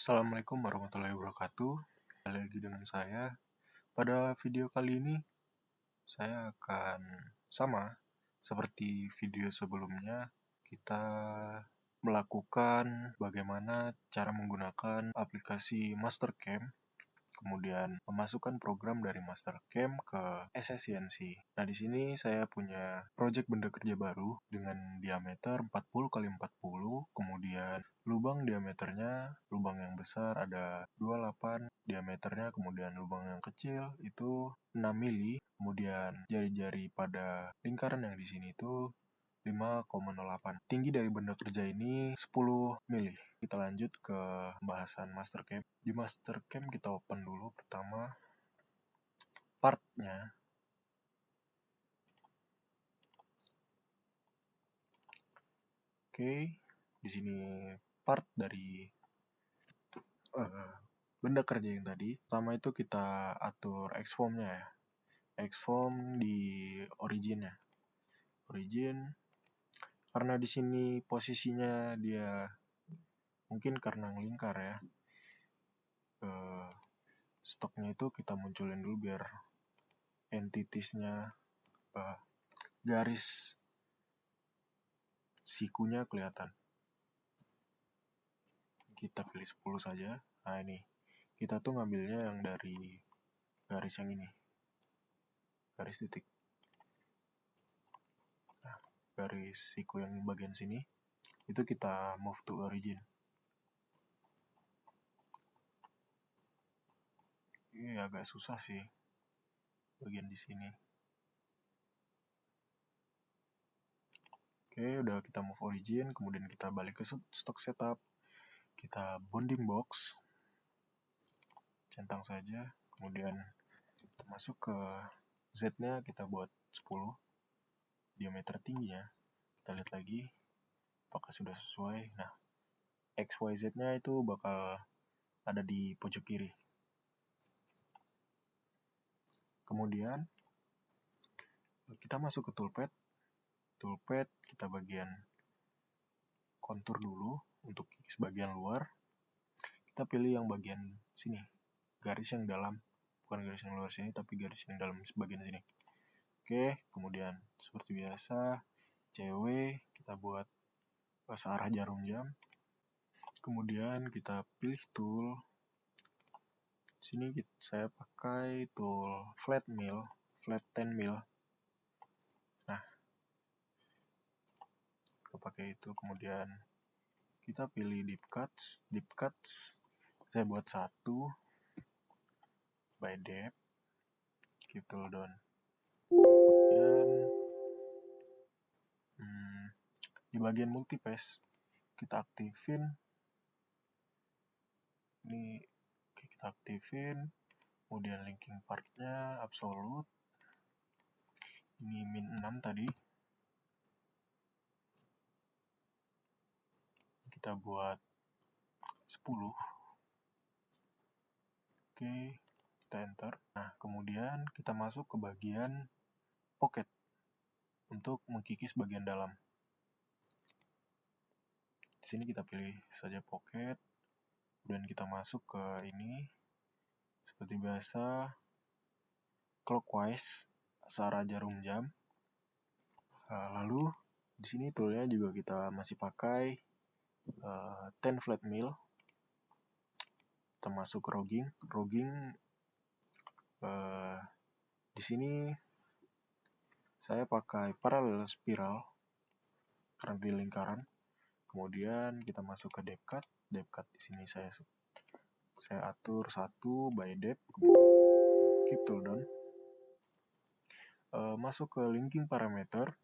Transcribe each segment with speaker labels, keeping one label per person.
Speaker 1: Assalamualaikum warahmatullahi wabarakatuh. Kembali lagi dengan saya. Pada video kali ini, saya akan sama seperti video sebelumnya. Kita melakukan bagaimana cara menggunakan aplikasi Mastercam, kemudian memasukkan program dari Mastercam ke Efficiency. Nah, di sini saya punya project benda kerja baru dengan diameter 40x40, kemudian lubang diameternya, lubang yang besar ada 28 diameternya, kemudian lubang yang kecil itu 6 mili, kemudian jari-jari pada lingkaran yang di sini itu 5,08. Tinggi dari benda kerja ini 10 mili. Kita lanjut ke pembahasan Mastercam. Di Mastercam kita open dulu pertama partnya. Oke, di sini part dari benda kerja yang tadi. Pertama itu kita atur Xform-nya ya. Xform di origin-nya. Origin, karena di sini posisinya dia mungkin karena ngelingkar ya. Stoknya itu kita munculin dulu biar entities-nya garis sikunya kelihatan. Kita pilih 10 saja. Nah, ini kita tuh ngambilnya yang dari garis yang ini, garis titik. Nah, garis siku yang bagian sini itu kita move to origin. Ini agak susah sih bagian di sini. Oke, udah kita move origin, kemudian kita balik ke stock setup. Kita bounding box, centang saja, kemudian kita masuk ke Z-nya, kita buat 10 diameter tingginya. Kita lihat lagi apakah sudah sesuai. Nah, XYZ-nya itu bakal ada di pojok kiri. Kemudian kita masuk ke toolpath. Toolpath kita bagian kontur dulu untuk bagian luar. Kita pilih yang bagian sini, garis yang dalam, bukan garis yang luar sini tapi garis yang dalam bagian sini. Oke, kemudian seperti biasa CW kita buat searah jarum jam. Kemudian kita pilih tool. Sini saya pakai tool flat 10 mil. Nah, kita pakai itu. Kemudian kita pilih deep cuts. Saya buat 1 by depth, keep tool down. Kemudian di bagian multipass kita aktifin ini. Kita aktifin, kemudian linking partnya absolute, ini min 6 tadi, kita buat 10. Oke, kita enter. Nah, kemudian kita masuk ke bagian pocket untuk mengkikis bagian dalam. Di sini kita pilih saja pocket, dan kita masuk ke ini seperti biasa clockwise searah jarum jam. Lalu di sini toolnya juga kita masih pakai 10 flat mil. Kita masuk ke rogging. Di sini saya pakai parallel spiral karena di lingkaran. Kemudian kita masuk ke depth cut. Di sini saya atur 1 by depth, keep tool down. Masuk ke linking parameter.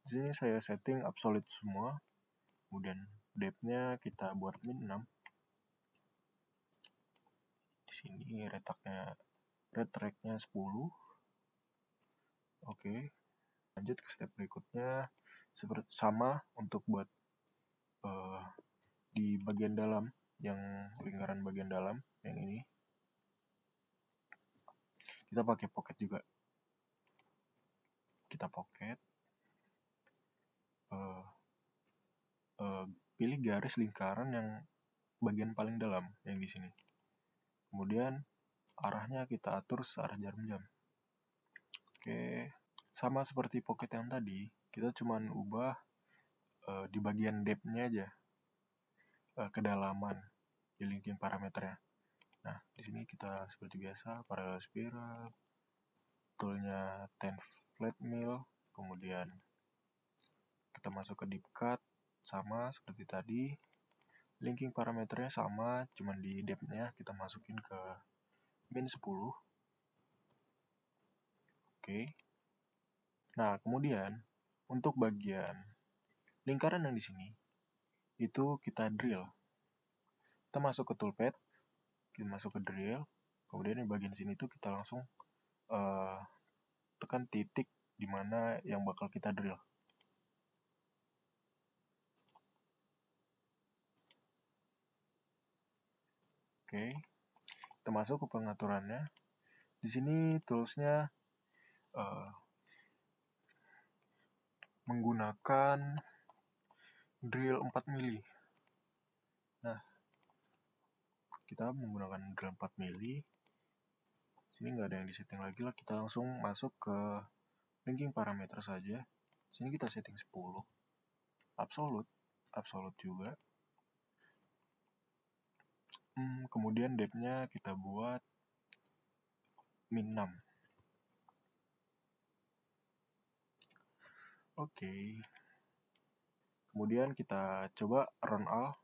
Speaker 1: Di sini saya setting absolute semua. Kemudian depth-nya kita buat min 6. Di sini retract-nya 10. Oke. Lanjut ke step berikutnya. Seperti sama untuk buat di bagian dalam, yang lingkaran bagian dalam yang ini. Kita pakai pocket juga. Kita pocket. Pilih garis lingkaran yang bagian paling dalam yang di sini. Kemudian arahnya kita atur searah jarum jam. Oke, sama seperti pocket yang tadi, kita cuman ubah di bagian depth-nya aja, kedalaman di linking parameternya. Nah, di sini kita seperti biasa parallel spiral, toolnya 10 flat mill, kemudian kita masuk ke deep cut, sama seperti tadi. Linking parameternya sama, cuman di depth-nya kita masukin ke min 10. Oke. Nah, kemudian untuk bagian lingkaran yang di sini itu kita drill. Kita masuk ke toolpad, kita masuk ke drill, kemudian di bagian sini tuh kita langsung tekan titik di mana yang bakal kita drill. Oke, kita masuk ke pengaturannya. Di sini toolsnya menggunakan drill 4 mili. Nah, kita menggunakan drill 4 mili. Sini nggak ada yang disetting lagi lah, kita langsung masuk ke linking parameter saja. Sini kita setting 10. Absolute juga. Kemudian depth-nya kita buat min 6. Oke. Kemudian kita coba run all.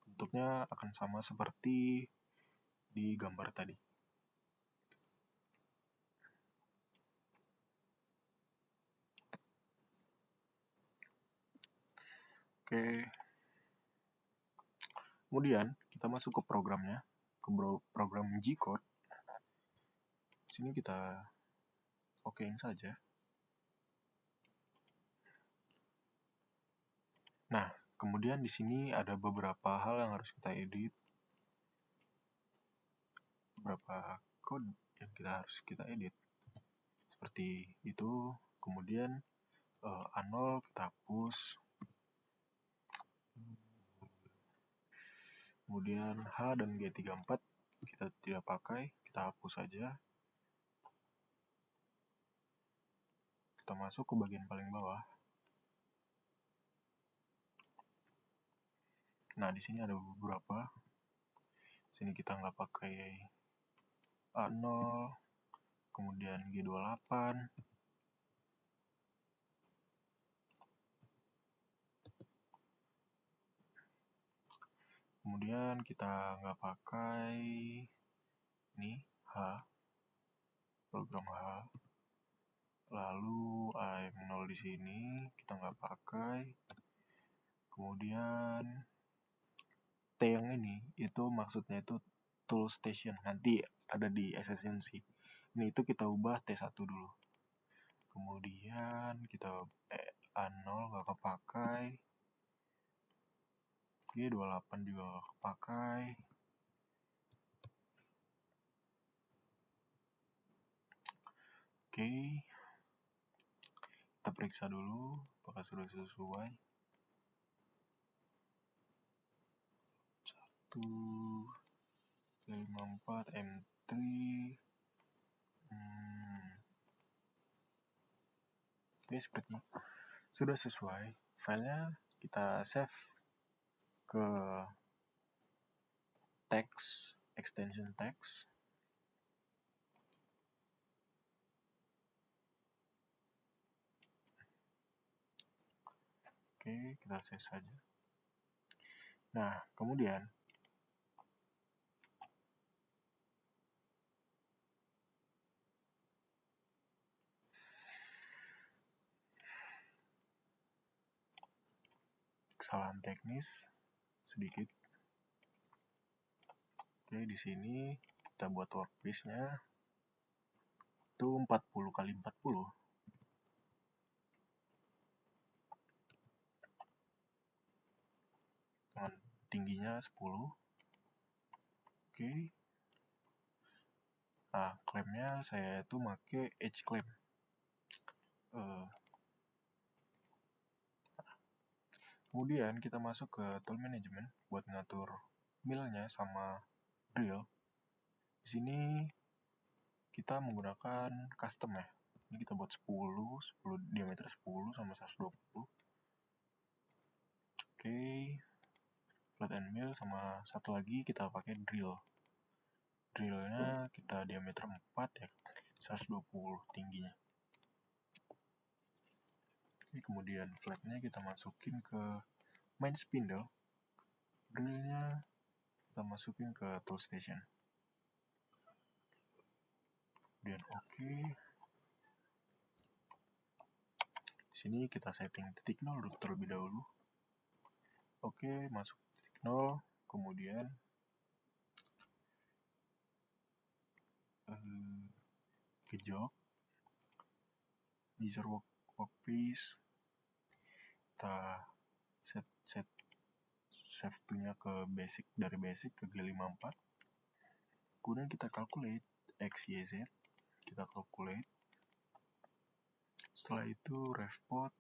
Speaker 1: Bentuknya akan sama seperti di gambar tadi. Oke. Kemudian kita masuk ke programnya, ke program G-Code. Sini kita okein saja. Nah, kemudian di sini ada beberapa hal yang harus kita edit. Beberapa code yang harus kita edit. Seperti itu. Kemudian A0 kita hapus. Kemudian H dan G34 kita tidak pakai, kita hapus saja. Kita masuk ke bagian paling bawah. Nah, di sini ada beberapa. Sini kita nggak pakai A0, kemudian G28. Kemudian kita nggak pakai ini H, program H. Lalu AM0 di sini kita nggak pakai. Kemudian T yang ini itu maksudnya itu tool station, nanti ada di SSNC. Ini itu kita ubah T1 dulu. Kemudian kita A0 nggak kepakai. G28 juga nggak kepakai. Oke. Kita periksa dulu apakah sudah sesuai. 154 M3. Oke, sepertinya sudah sesuai. Filenya kita save ke text, extension text. Oke, kita save saja. Nah, kemudian kesalahan teknis sedikit. Oke, di sini kita buat workpiece-nya itu 40x40. Dengan tingginya 10. Oke. Nah, klaimnya saya itu pakai edge clamp. Kemudian kita masuk ke tool management buat ngatur millnya sama drill. Di sini kita menggunakan custom ya. Ini kita buat 10 diameter 10 sama 120. Oke. Flat end mill sama satu lagi kita pakai drill. Drillnya kita diameter 4 ya, 120 tingginya. Oke, kemudian flatnya kita masukin ke main spindle. Drillnya kita masukin ke tool station. Kemudian oke. Di sini kita setting titik 0 terlebih dahulu. Oke, masuk titik 0, kemudian ke jog, measure workpiece, kita set save to-nya ke basic, dari basic ke G54. Kemudian kita calculate X, Y, Z, kita calculate. Setelah itu refpot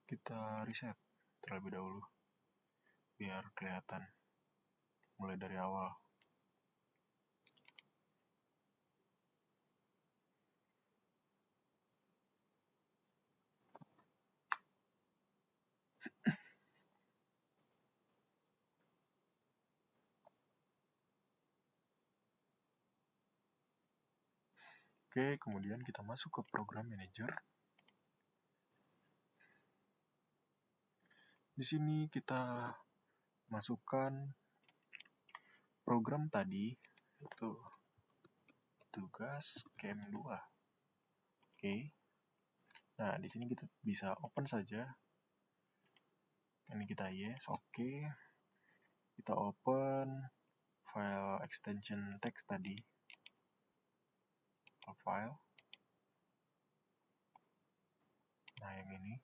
Speaker 1: kita reset terlebih dahulu biar kelihatan mulai dari awal. Oke, kemudian kita masuk ke program manager. Di sini kita masukkan program tadi, itu tugas cam 2. Oke. Nah, di sini kita bisa open saja. Ini kita yes, oke. Kita open file extension text tadi. File. Nah, yang ini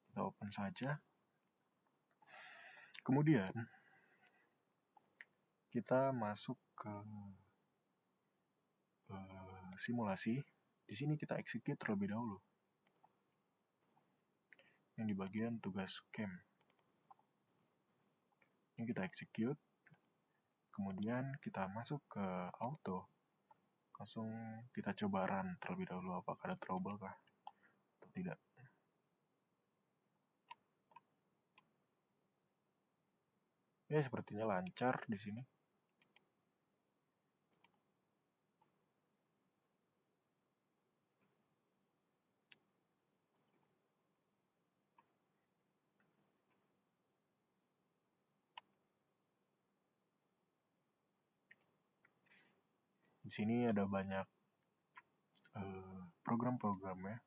Speaker 1: kita open saja. Kemudian kita masuk ke simulasi. Di sini kita execute terlebih dahulu. Yang di bagian tugas cam. Ini kita execute. Kemudian kita masuk ke auto. Langsung kita coba run terlebih dahulu, apakah ada trouble kah atau tidak. Ya, sepertinya lancar di sini. Di sini ada banyak program-programnya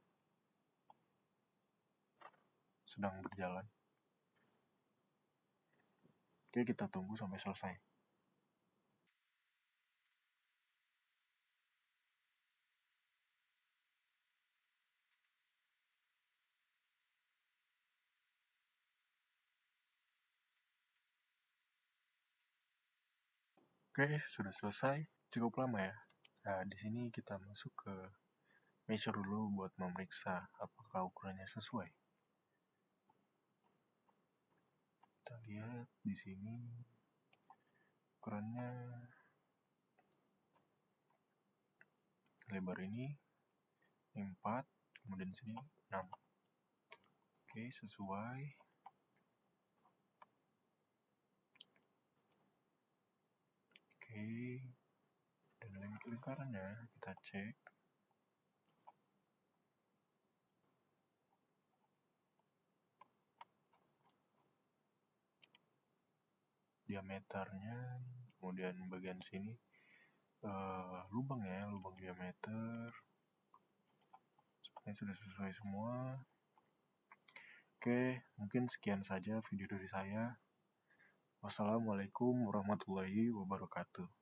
Speaker 1: sedang berjalan. Oke, kita tunggu sampai selesai. Oke, sudah selesai. Cukup lama ya. Nah, di sini kita masuk ke measure dulu buat memeriksa apakah ukurannya sesuai. Kita lihat di sini ukurannya lebar ini 4, kemudian sini 6. Oke, sesuai. Oke, dan lingkarannya kita cek. Diameternya, kemudian bagian sini lubang ya, lubang diameter. Sepertinya sudah sesuai semua. Oke, mungkin sekian saja video dari saya. Wassalamualaikum warahmatullahi wabarakatuh.